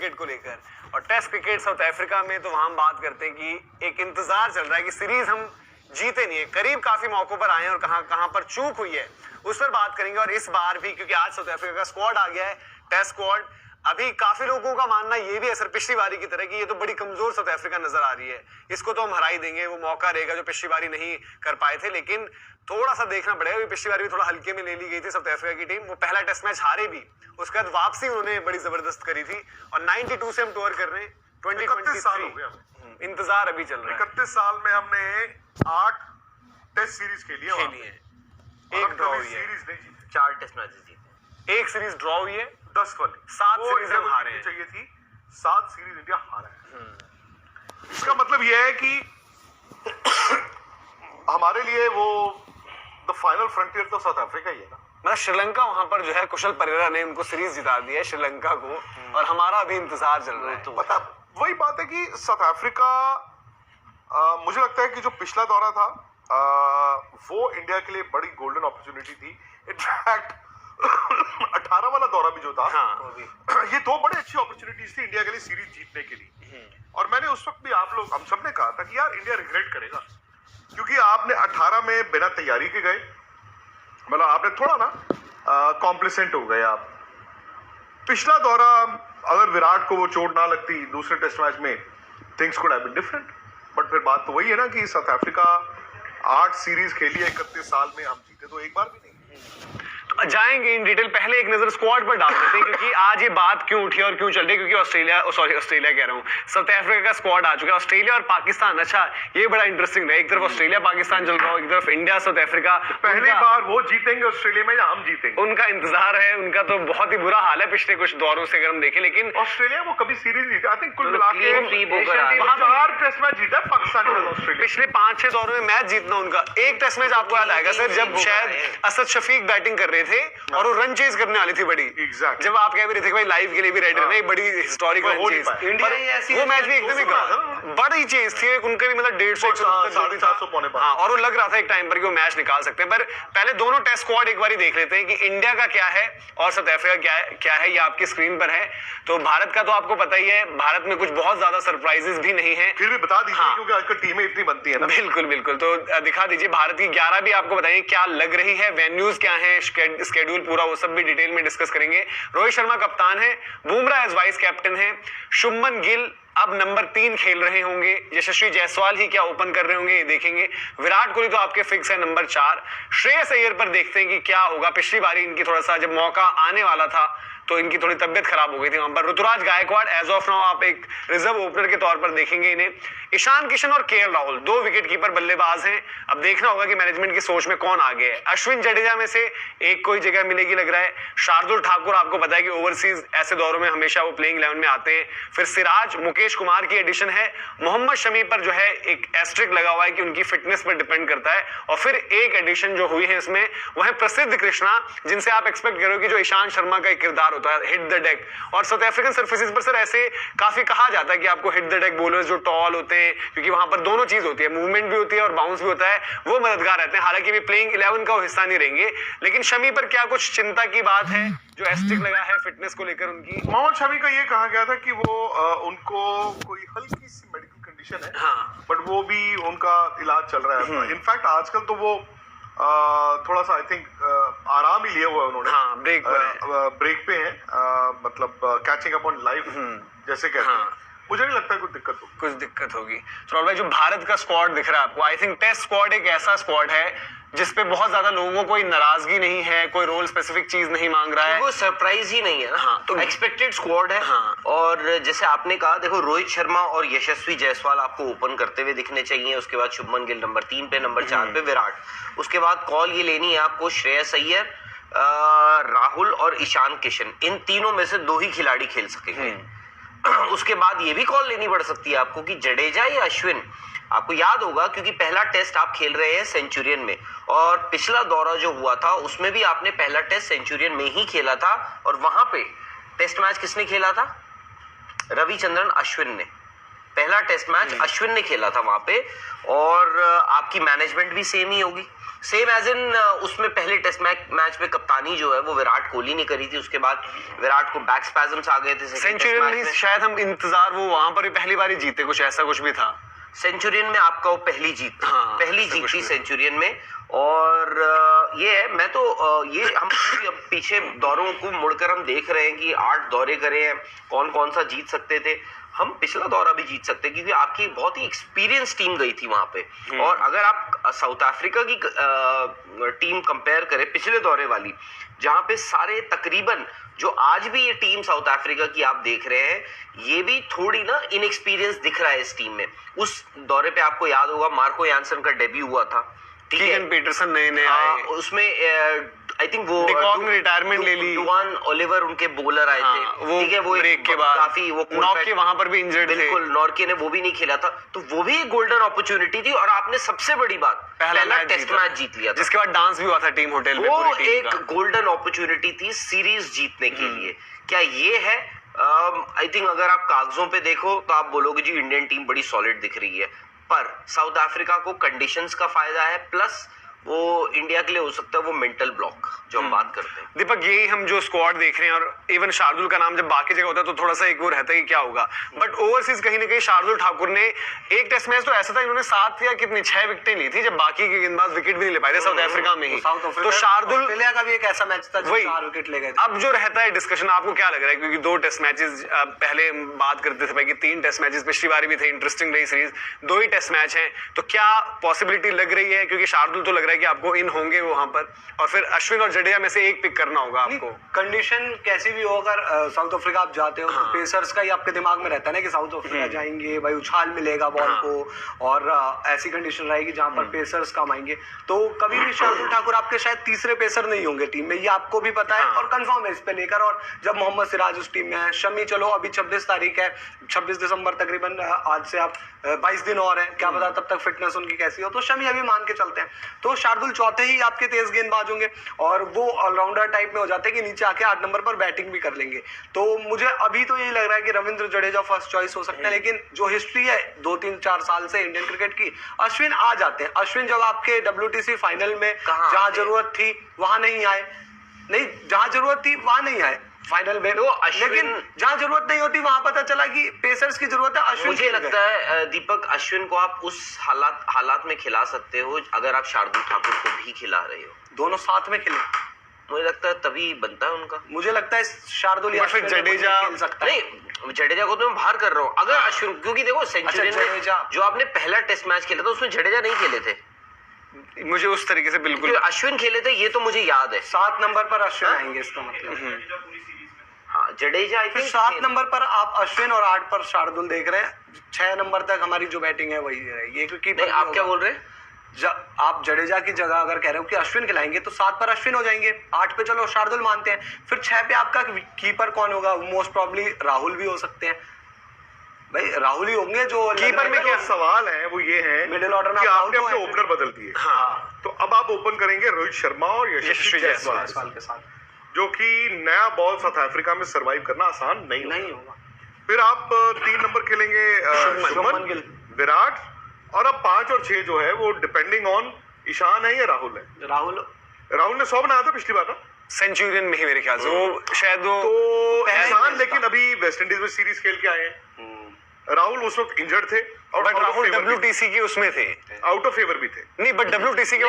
Cricket को लेकर। और टेस्ट क्रिकेट साउथ अफ्रीका में तो वहां हम बात करते हैं कि एक इंतजार चल रहा है कि सीरीज हम जीते नहीं है, करीब काफी मौकों पर आए हैं और कहां पर चूक हुई है उस पर बात करेंगे। और इस बार भी क्योंकि आज साउथ अफ्रीका का स्क्वाड आ गया है, टेस्ट स्क्वाड, अभी काफी लोगों का मानना ये भी है सर पिछली बारी की तरह कि ये तो बड़ी कमजोर साउथ अफ्रीका नजर आ रही है, इसको तो हम हरा ही देंगे, वो मौका रहेगा जो पिछली बारी नहीं कर पाए थे। लेकिन थोड़ा सा देखना पड़ेगा, पिछली बार भी थोड़ा हल्के में ले ली गई थी साउथ अफ्रीका की टीम, वो पहला टेस्ट मैच हारे भी, उसके बाद वापसी उन्होंने बड़ी जबरदस्त करी थी। और 92 से हम टूर कर रहे हैं, 31 साल हो गया, इंतजार अभी चल रहा है। 31 साल में हमने 8 टेस्ट सीरीज खेली है, एक ड्रॉ हुई है, सीरीज नहीं जीते, 4 टेस्ट मैचेस जीते, एक सीरीज ड्रॉ हुई है, 10 वाली 7 सीरीज हम हारे हैं, चाहिए थी 7 सीरीज इंडिया हारा है। इसका मतलब यह है कि हमारे लिए वो द फाइनल फ्रंटियर तो साउथ अफ्रीका ही है ना। मतलब श्रीलंका वहां पर जो है कुशल परेरा ने उनको सीरीज जिता दी है श्रीलंका को, और हमारा अभी इंतजार चल रहा है। तो पता वही बात है कि साउथ अफ्रीका, मुझे लगता है कि जो पिछला दौरा था वो इंडिया के लिए बड़ी गोल्डन अपॉर्चुनिटी थी। इनफैक्ट 18 वाला दौरा भी जो था, हाँ, ये 2 बड़ी अच्छी अपॉर्चुनिटीज थी इंडिया के लिए सीरीज जीतने के लिए। और मैंने उस वक्त भी हम सब ने कहा था कि यार इंडिया रिग्रेट करेगा, क्योंकि आपने 18 में बिना तैयारी के गए, मतलब आपने थोड़ा ना कॉम्प्लिसेंट हो गए आप। पिछला दौरा अगर विराट को वो चोट ना लगती दूसरे टेस्ट मैच में, things could have been different. But फिर बात तो वही है ना कि साउथ अफ्रीका 8 सीरीज खेली है 31 साल में, हम जीते तो एक बार भी नहीं। जाएंगे इन डिटेल, पहले एक नजर स्क्वाड पर डाल देते हैं क्योंकि आज ये बात क्यों उठी और क्यों चल रही है, क्योंकि ऑस्ट्रेलिया कह रहा हूँ, साउथ अफ्रीका का स्क्वाड आ चुका है। ऑस्ट्रेलिया और पाकिस्तान, अच्छा ये बड़ा इंटरेस्टिंग है, एक तरफ ऑस्ट्रेलिया पाकिस्तान चल रहा हो, एक तरफ इंडिया साउथ अफ्रीका। पहली बार वो जीतेंगे ऑस्ट्रेलिया में या हम जीतेंगे, उनका इंतजार है, उनका तो बहुत ही बुरा हाल है पिछले कुछ दौरों से अगर हम देखें। लेकिन ऑस्ट्रेलिया वो कभी सीरीज जीता, आई थिंक कुल मिला के 4 टेस्ट मैच जीता है पाकिस्तान के साथ ऑस्ट्रेलिया। पिछले 5-6 दौरों में मैच जीतना उनका, एक टेस्ट मैच आपको याद आएगा सर जब शायद असद शफीक बैटिंग कर रहे थे और वो रन चेज करने वाली थी बड़ी, Exactly. जब आप कह भी रहे थे भाई लाइव के लिए भी रेडी रहना, बड़ी हिस्टोरिक रन चेज, वो मैच भी एकदम ही बड़ी चेज थी, उनका भी मतलब 150 450 पौने हाँ, और वो लग रहा था एक टाइम पर कि वो मैच निकाल सकते हैं। पर पहले दोनों टेस्ट स्क्वाड एक बार देख लेते हैं कि इंडिया का क्या है और साउथ अफ्रीका क्या है। ये आपकी स्क्रीन पर है। तो भारत का तो आपको पता ही है, भारत में कुछ बहुत ज्यादा सरप्राइजेस भी नहीं है, फिर भी बता दीजिए हाँ, क्योंकि आजकल टीमें इतनी बनती है ना। बिल्कुल बिल्कुल, तो दिखा दीजिए भारत की 11 भी आपको बताइए क्या लग रही है, वेन्यूज क्या है, स्केड्यूल पूरा वो सब भी डिटेल में डिस्कस करेंगे। रोहित शर्मा कप्तान है, बुमराह एज वाइस कैप्टन है, शुभमन गिल अब नंबर 3 खेल रहे होंगे, यशस्वी जायसवाल ही क्या ओपन कर रहे होंगे ये देखेंगे, विराट कोहली तो आपके फिक्स है नंबर 4, श्रेयस अय्यर पर देखते हैं कि क्या होगा। पिछली बारी इनकी थोड़ा सा जब मौका आने वाला था तो इनकी थोड़ी तबियत खराब हो गई थी वहां पर। Ruturaj Gaikwad as of now आप एक रिजर्व ओपनर के तौर पर देखेंगे इन्हें। ईशान किशन और केएल राहुल 2 विकेट कीपर बल्लेबाज हैं। अब देखना होगा कि मैनेजमेंट की सोच में कौन आगे है। अश्विन जडेजा में से एक कोई जगह मिलेगी लग रहा है। शार्दुल ठाकुर आपको पता है कि ओवरसीज ऐसे दौरों में हमेशा वो प्लेइंग 11 में आते हैं। फिर सिराज, मुकेश कुमार की एडिशन है। मोहम्मद शमी पर जो है एक एस्ट्रिक लगा हुआ है कि उनकी फिटनेस पर डिपेंड करता है। और फिर एक एडिशन जो हुई है इसमें वो है प्रसिद्ध कृष्णा, जिनसे आप एक्सपेक्ट करोगे जो ईशांत शर्मा का एक किरदार होता है, हिट द डेक। और साउथ अफ्रीकन सर्फेसेस पर सर ऐसे काफी कहा जाता है कि आपको हिट द डेक बॉलर्स जो टॉल होते हैं, क्योंकि वहां पर दोनों चीज होती है, मूवमेंट भी होती है और बाउंस भी होता है, वो मददगार रहते हैं। हालांकि भी प्लेइंग 11 का वो हिस्सा नहीं रहेंगे। लेकिन शमी पर क्या कुछ चिंता की बात है जो एस्ट्रिक लगा है फिटनेस को लेकर उनकी? मोहम्मद शमी का ये कहा गया था कि वो उनको कोई हल्की सी मेडिकल कंडीशन है, हाँ, बट वो भी उनका इलाज चल रहा है। इनफैक्ट आजकल तो वो थोड़ा सा आई थिंक आराम ही लिया हुआ है उन्होंने, हाँ, ब्रेक पे हैं, मतलब कैचिंग अप ऑन लाइफ जैसे कहते हैं। मुझे नहीं लगता कुछ दिक्कत होगी। तो भाई जो भारत का स्क्वाड दिख रहा है आपको, आई थिंक टेस्ट स्क्वाड एक ऐसा स्क्वाड है जिसपे बहुत ज्यादा लोगों को कोई नाराजगी नहीं है, कोई रोल स्पेसिफिक चीज नहीं मांग रहा है, वो सरप्राइज ही नहीं है ना। हाँ, तो एक्सपेक्टेड स्क्वाड है। हाँ, और जैसे आपने कहा, देखो रोहित शर्मा और यशस्वी जायसवाल आपको ओपन करते हुए दिखने चाहिए। उसके बाद शुभमन गिल नंबर 3 पे, नंबर 4 पे विराट। उसके बाद कॉल ये लेनी है आपको श्रेयस अय्यर, राहुल और ईशान किशन, इन तीनों में से 2 ही खिलाड़ी खेल सकेंगे। उसके बाद ये भी कॉल लेनी पड़ सकती है आपको कि जडेजा या अश्विन। आपको याद होगा क्योंकि पहला टेस्ट आप खेल रहे हैं सेंचुरियन में, और पिछला दौरा जो हुआ था उसमें भी आपने पहला टेस्ट सेंचुरियन में ही खेला था। और वहां पे टेस्ट मैच किसने खेला था? रविचंद्रन अश्विन ने। पहला टेस्ट मैच अश्विन ने खेला था वहां पे। और आपकी मैनेजमेंट भी सेम ही होगी, सेम एज इन उसमें पहले टेस्ट मैच में कप्तानी जो है वो विराट कोहली ने करी थी, उसके बाद विराट को बैक स्पैजम्स आ गए थे सेंचुरियन में शायद हम इंतजार, वो वहां पर भी पहली बार ही जीते, कुछ ऐसा कुछ भी था। सेंचुरियन में आपका वो पहली जीत थी, हाँ, पहली जीत थी सेंचुरियन में। और ये है, मैं तो ये हम पीछे दौरों को मुड़कर हम देख रहे हैं कि 8 दौरे करे हैं, कौन कौन सा जीत सकते थे। हम पिछला दौरा भी जीत सकते क्योंकि आपकी बहुत ही एक्सपीरियंस टीम गई थी वहां पे। और अगर आप साउथ अफ्रीका की टीम कंपेयर करें पिछले दौरे वाली, जहां पे सारे तकरीबन जो आज भी ये टीम साउथ अफ्रीका की आप देख रहे हैं, ये भी थोड़ी ना इनएक्सपीरियंस दिख रहा है इस टीम में। उस दौरे पे आपको याद होगा मार्को यानसन का डेब्यू हुआ था, ठीक है, कीगन पीटरसन नए आए, उसमें आई थिंक वो डिकॉक ने रिटायरमेंट ले ली, डुआन ओलिवर उनके बॉलर आए थे, वो ठीक है, वो ब्रेक के बाद काफी वो नॉर्के वहां पर भी इंजर्ड थे, बिल्कुल नॉर्के ने वो भी नहीं खेला था, तो वो भी एक गोल्डन अपॉर्चुनिटी थी। और आपने सबसे बड़ी बात पहला टेस्ट मैच जीत लिया था, जिसके बाद डांस भी हुआ था टीम होटल में, वो एक गोल्डन अपॉर्चुनिटी थी सीरीज जीतने के लिए। क्या ये है? आई थिंक अगर आप कागजों पे देखो तो आप बोलोगे जी इंडियन टीम बड़ी सॉलिड दिख रही है, पर साउथ अफ्रीका को कंडीशंस का फायदा है, प्लस वो इंडिया के लिए हो सकता है वो मेंटल ब्लॉक जो हम बात करते हैं। दीपक, यही हम जो स्क्वाड देख रहे हैं, और इवन शार्दुल का नाम जब बाकी जगह होता है तो थोड़ा सा एक वो रहता है कि क्या होगा, बट ओवरसीज कहीं ना कहीं शार्दुल ठाकुर ने एक टेस्ट मैच तो ऐसा था इन्होंने 7 या कितनी 6 विकेटें ली थी, जब बाकी के गेंदबाज विकेट भी नहीं ले पाए थे साउथ अफ्रीका में ही। तो शार्दुल, ऑस्ट्रेलिया का भी एक ऐसा मैच था वही 4 विकेट ले गए थे। अब जो रहता है डिस्कशन, आपको क्या लग रहा है, क्योंकि 2 टेस्ट मैचेस पहले बात करते थे भाई कि 3 टेस्ट मैचेस पिछली बार भी थे, इंटरेस्टिंग रही सीरीज, 2 ही टेस्ट मैच हैं, तो क्या पॉसिबिलिटी लग रही है, क्योंकि शार्दुल तो लग रहा है कि आपको इन होंगे वहां पर, और फिर अश्विन और जडेजा में से एक पिक करना होगा आपको। कंडीशन कैसी भी हो, अगर साउथ अफ्रीका आप जाते हो तो पेसर्स का ही आपके दिमाग में रहता है ना कि साउथ अफ्रीका जाएंगे भाई, उछाल मिलेगा बॉल को, और ऐसी कंडीशन रहेगी जहां पर पेसर्स कम आएंगे, तो कभी भी शार्दुल ठाकुर आपके शायद तीसरे पेसर नहीं होंगे टीम में, ये आपको भी पता है और कंफर्म है इस पे लेकर। और जब मोहम्मद सिराज उस टीम में है, शमी चलो अभी 26 तारीख है, 26 दिसंबर तकरीबन, आज से आप 22 दिन और है, क्या पता तब तक फिटनेस उनकी कैसी हो, तो शमी अभी मान के चलते हैं, तो शार्दुल चौथे ही आपके तेज गेंदबाज होंगे, और वो ऑलराउंडर टाइप में हो जाते हैं कि नीचे आके 8 नंबर पर बैटिंग भी कर लेंगे। तो मुझे अभी तो यही लग रहा है कि रविंद्र जडेजा फर्स्ट चॉइस हो सकते हैं, लेकिन जो हिस्ट्री है 2-3-4 साल से इंडियन क्रिकेट की, अश्विन आ जाते हैं। अश्विन जब आपके WTC फाइनल में जहां जरूरत थी वहां नहीं आए, नहीं जहां जरूरत थी वहां नहीं आए फाइनल में, लेकिन जहां जरूरत नहीं होती वहां पता चला कि पेसर्स की जरूरत है। अश्विन, मुझे लगता है दीपक, अश्विन को आप उस हालात में खिला सकते हो अगर आप शार्दुल ठाकुर को भी खिला रहे हो, दोनों साथ में खेले, मुझे लगता है तभी बनता है उनका। मुझे लगता है शार्दुल या फिर जडेजा खेल सकता है। नहीं, जडेजा को तो मैं बाहर कर रहा हूँ अगर अश्विन, क्योंकि देखो सेंचुरी में जो आपने पहला टेस्ट मैच खेला था उसमें जडेजा नहीं खेले थे, मुझे उस तरीके से बिल्कुल अश्विन खेले थे, ये तो मुझे याद है। 7 नंबर पर अश्विन आएंगे, इसका मतलब हाँ, जडेजा आई थिंक 7 नंबर पर आप अश्विन और 8 पर शार्दुल देख रहे हैं। 6 नंबर तक हमारी जो बैटिंग है वही रहेगी, क्योंकि आप क्या बोल रहे हैं, आप जडेजा की जगह अगर कह रहे हो कि अश्विन खिलाएंगे तो 7 पर अश्विन हो जाएंगे, 8 पे चलो शार्दुल मानते हैं, फिर 6 पे आपका कीपर कौन होगा? मोस्ट प्रॉब्ली राहुल भी हो सकते हैं भाई, राहुल ही होंगे जो कीपर में। क्या सवाल है वो ये है मिडिल ऑर्डर में कि आपने तो अपने ओपनर बदल दिए, हाँ, तो अब आप ओपन करेंगे रोहित शर्मा और यशस्वी जायसवाल के साथ, जो कि नया बॉल साउथ अफ्रीका में सरवाइव करना आसान नहीं होगा। फिर आप 3 नंबर खेलेंगे शुभमन गिल, विराट, और अब 5 और 6 जो है वो डिपेंडिंग ऑन ईशान है या राहुल है। राहुल ने 100 बनाया था पिछली बार ना, सेंचुरियन में ही मेरे ख्याल से, वो शायद वो तो ईशान लेकिन अभी वेस्ट इंडीज में सीरीज खेल के आए हैं, राहुल उस वक्त इंजर्ड थे, और बट राहुल WTC की उसमें थे, आउट ऑफ फेवर भी थे। नहीं, बट WTC के